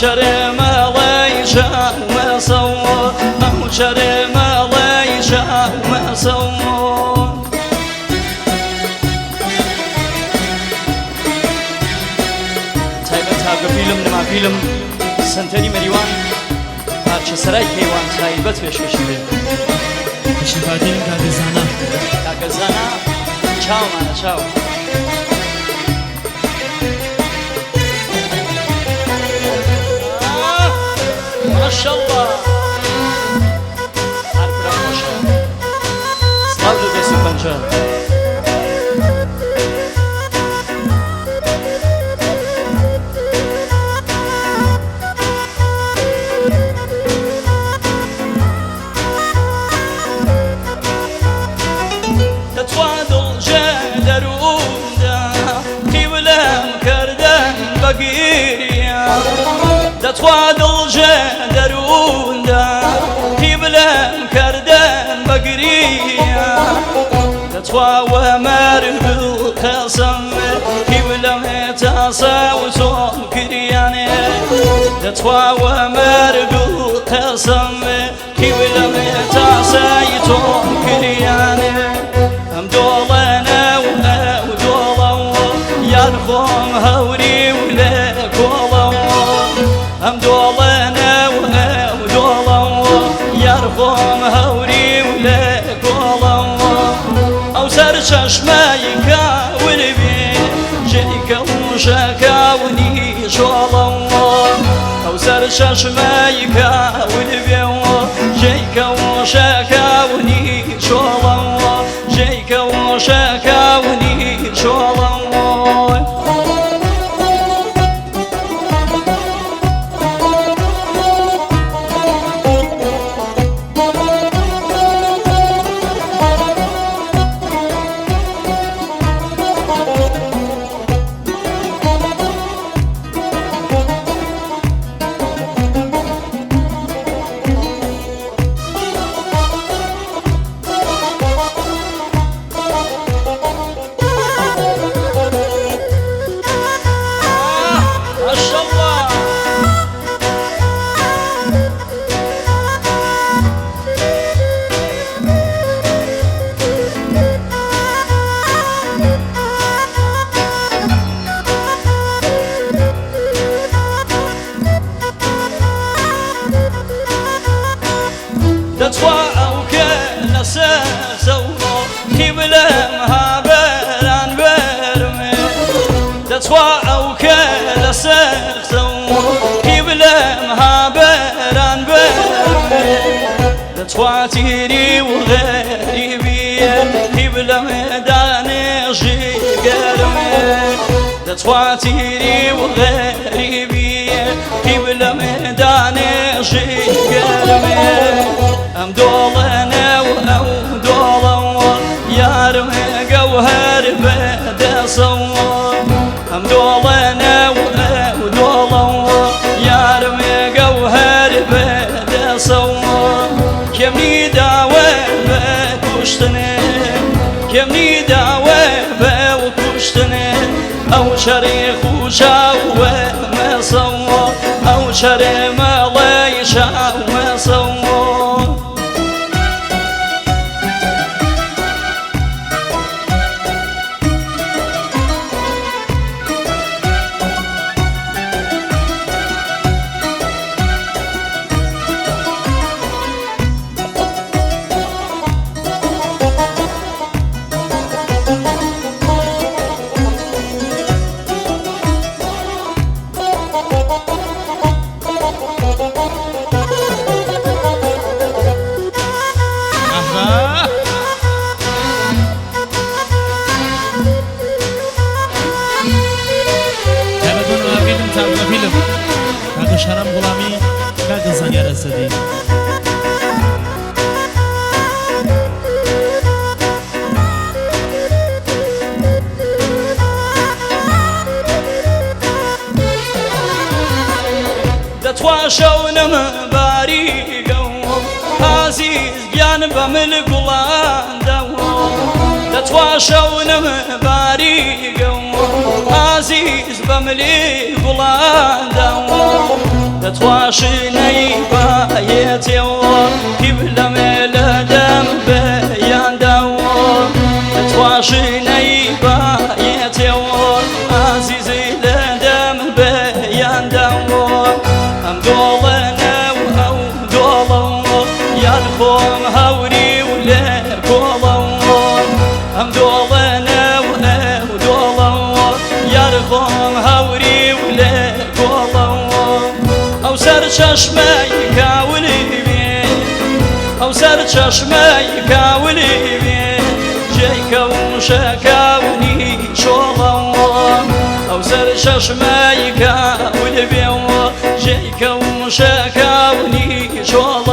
شرم الله يشاء ومصور أو شرم الله يشاء ومصور تایبەت هاگە فیلم نما فیلم سنتەری مەریوان پارچە سەرای کەیوان تایبەت پێشکەشی بێ پشتیبانی کاگەزانە کاگەزانە چاومانە چاو ماشاءالله هر برا ماشاءالله سلااو لە دەست و پەنجە دەتوا دڵژە دەرووندا هی بلەم کردن بەگریە دەتوا وەمەرگ قەسەم هی بلەم تاسە و تۆم کریانێ دەتوا وەمەرگ قەسەم هی بلەم تاسەی تۆم کریانێ ئەم دۆڵەنە و ئەو دۆڵە یار خۆم هەوری و لێ کۆڵە ئەم دۆڵەنە و ئەو دۆڵە یار خۆم هەوری و لێ گۆڵە ئەو سەر چەشمەی کاور بێ ژێیکە وشەکاونی شۆڵە ئەو سەر چەشمەی کاور بێ ژێیکە وشەکاونی شۆڵە ژێیکە وشەکاونی شۆڵە دەتوا ئەو کە لەسەر زەوڕۆ هی بلەم هاوێران وێرمێ دەتوا ئەو کە لەسەر زەوڕۆ هی بلەم هاوێران وێرمێ دەتوا تیری و غەریبیە هی بلەم دانێژی گەرمێ دەتوا تیری و غەریبیە هی بلەم دانێژی گەرمێ ئەم دۆڵەنە و ئەو دۆڵە یارم گەوهەر بەدەسەوە ئەم دۆڵەنە و ئەو دۆڵە یارم گەوهەر بەدەسەوە کێمنی داوە بە کوشتنێ کێمنی داوە بەو کوشتنێ ئەو شەڕی خوشاوە مەسەوە ئەو شەرێ مەڵەی شاو مەسەوە شەرەم غوڵامی کاگەزانیار ئەسەدی دەتوا شەونم باریگە عزیز گیان بە مل گوڵاندەوە دەتوا شەونم باریگە عزیز بە ملی گوڵاندەوە تواشني بايتي كبل ملدم بيان دور تواشني بايتي عزيزي لدم بيان دور ام دولنا او دولو يا الخوم هوري وليركولو ام دولنا او دولو يا الخوم هوري وليركولو او سر چشمه کاولی بی او سر چشمه کاولی بی جای کون شکاونی شولم او سر چشمه کاولی بی جای کون شکاونی شولم